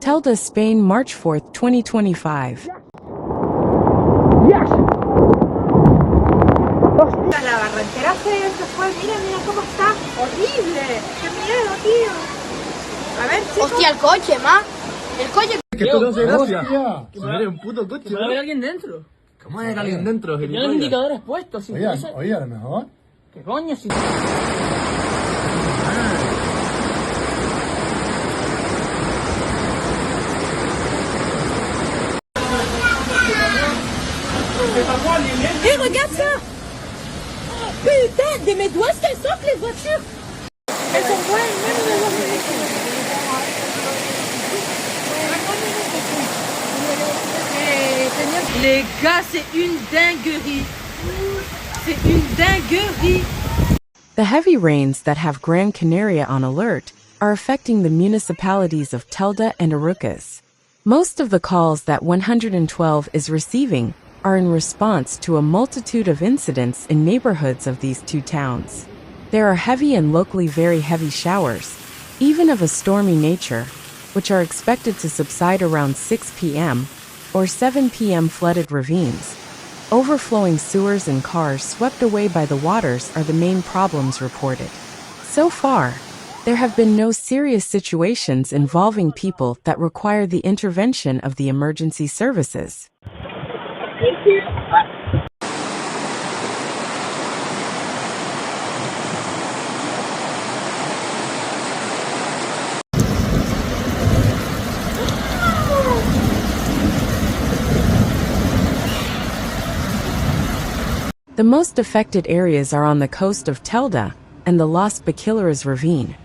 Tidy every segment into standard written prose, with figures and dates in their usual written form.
Telde, Spain, March 4, 2025. Yes. La barranquera se fue, mira cómo está. Horrible. Qué miedo, tío. A ver, chicos. Hostia, el coche, ma. El coche. Que esto no hace gracia. Que me haber un puto coche. ¿Va a haber alguien dentro? ¿Cómo hay alguien dentro, Tiene los gilipollas? indicadores puestos. Si Oye, fuese- oye, a lo mejor. ¿Qué coño? Si... Regarde ça. Putain, mais d'où est-ce qu'elles sortent les voitures? Elles sont bonnes, même les Américaines. Les gars, c'est une dinguerie. C'est une dinguerie. The heavy rains that have Gran Canaria on alert are affecting the municipalities of Telde and Arucas. Most of the calls that 112 is receiving are in response to a multitude of incidents in neighborhoods of these two towns. There are heavy and locally very heavy showers, even of a stormy nature, which are expected to subside around 6 p.m. or 7 p.m. Flooded ravines. Overflowing sewers and cars swept away by the waters are the main problems reported. So far, there have been no serious situations involving people that require the intervention of the emergency services. The most affected areas are on the coast of Telde and the Las Baquileras ravine,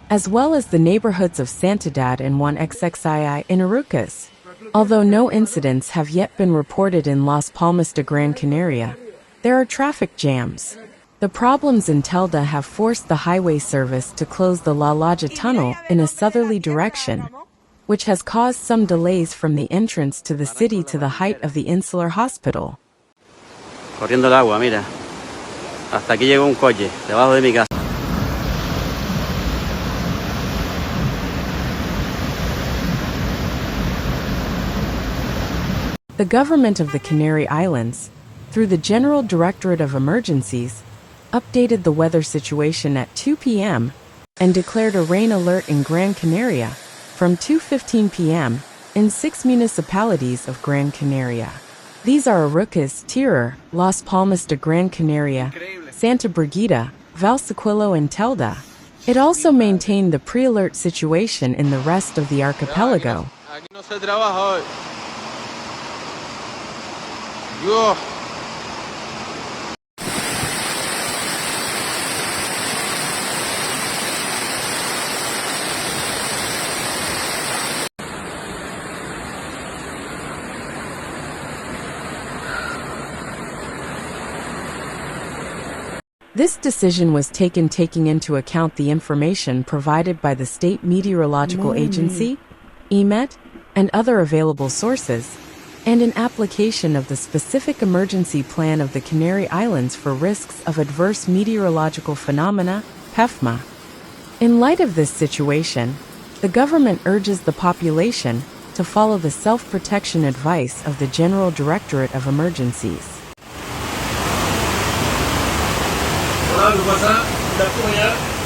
as well as the neighborhoods of Santidad and 1XXII in Arucas. Although no incidents have yet been reported in Las Palmas de Gran Canaria, there are traffic jams. The problems in Telde have forced the highway service to close the La Laja tunnel in a southerly direction, which has caused some delays from the entrance to the city to the height of the insular hospital. Corriendo el agua, mira. Hasta aquí llegó un coche, debajo de mi casa. The government of the Canary Islands, through the General Directorate of Emergencies, updated the weather situation at 2 p.m. and declared a rain alert in Gran Canaria from 2:15 p.m. in 6 municipalities of Gran Canaria. These are Arucas, Tirur, Las Palmas de Gran Canaria, Santa Brigida, Valsequillo and Telde. It also maintained the pre-alert situation in the rest of the archipelago. Aquí no se trabaja hoy. Dios. This decision was taking into account the information provided by the State Meteorological Agency, EMET, and other available sources, and an application of the specific emergency plan of the Canary Islands for risks of adverse meteorological phenomena, PEFMA. In light of this situation, the government urges the population to follow the self-protection advice of the General Directorate of Emergencies. Hola, ¿qué pasa? ¿Estás por allá?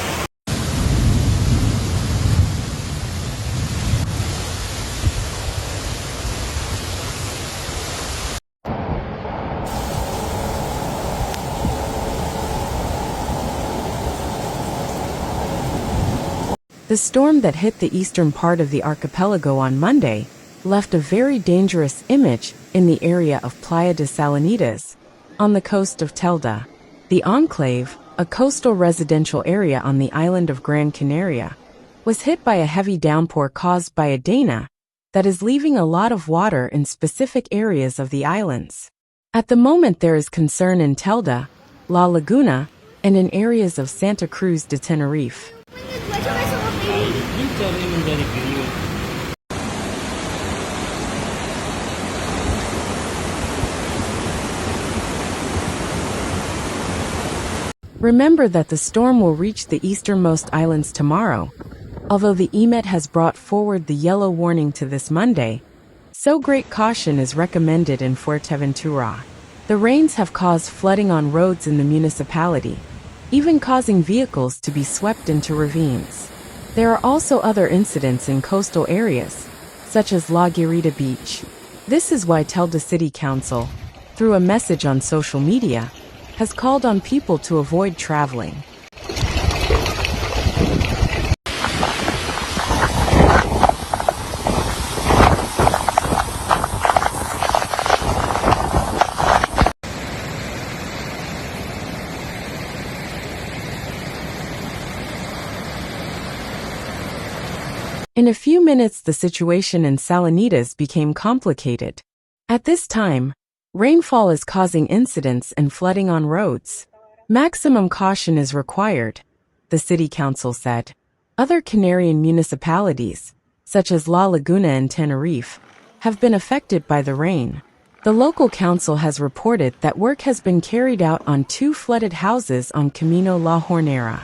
The storm that hit the eastern part of the archipelago on Monday left a very dangerous image in the area of Playa de Salanitas, on the coast of Telde. The enclave, a coastal residential area on the island of Gran Canaria, was hit by a heavy downpour caused by a dana that is leaving a lot of water in specific areas of the islands. At the moment there is concern in Telde, La Laguna, and in areas of Santa Cruz de Tenerife. Remember that the storm will reach the easternmost islands tomorrow, Although the EMET has brought forward the yellow warning to this Monday, so great caution is recommended in Fuerteventura. The rains have caused flooding on roads in the municipality, even causing vehicles to be swept into ravines. There are also other incidents in coastal areas, such as La Guirita Beach. This is why Telde City Council, through a message on social media, has called on people to avoid traveling. In a few minutes, the situation in Salanitas became complicated. At this time, rainfall is causing incidents and flooding on roads. Maximum caution is required, the city council said. Other Canarian municipalities, such as La Laguna and Tenerife, have been affected by the rain. The local council has reported that work has been carried out on 2 flooded houses on Camino La Hornera.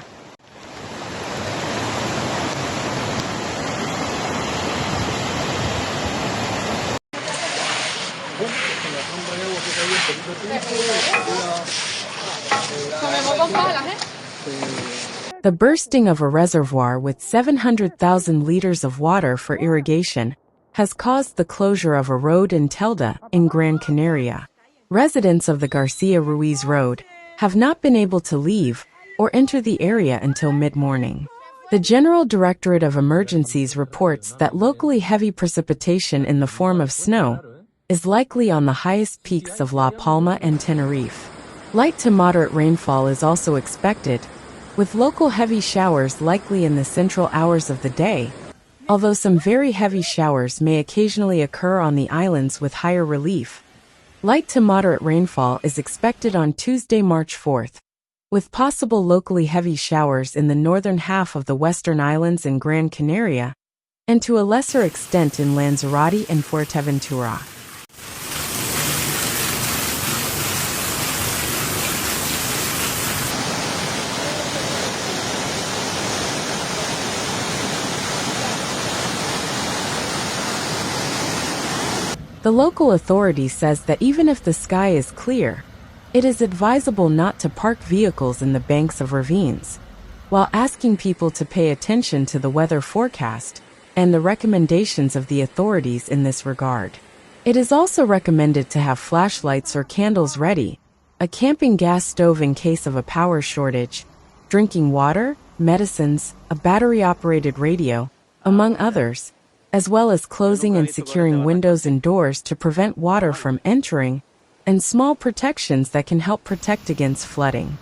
The bursting of a reservoir with 700,000 liters of water for irrigation has caused the closure of a road in Telde, in Gran Canaria. Residents of the Garcia Ruiz Road have not been able to leave or enter the area until mid-morning. The General Directorate of Emergencies reports that locally heavy precipitation in the form of snow is likely on the highest peaks of La Palma and Tenerife. Light to moderate rainfall is also expected, with local heavy showers likely in the central hours of the day, although some very heavy showers may occasionally occur on the islands with higher relief. Light to moderate rainfall is expected on Tuesday, March 4th, with possible locally heavy showers in the northern half of the western islands in Gran Canaria, and to a lesser extent in Lanzarote and Fuerteventura. The local authority says that even if the sky is clear, it is advisable not to park vehicles in the banks of ravines, while asking people to pay attention to the weather forecast and the recommendations of the authorities in this regard. It is also recommended to have flashlights or candles ready, a camping gas stove in case of a power shortage, drinking water, medicines, a battery-operated radio, among others, as well as closing and securing windows and doors to prevent water from entering, and small protections that can help protect against flooding.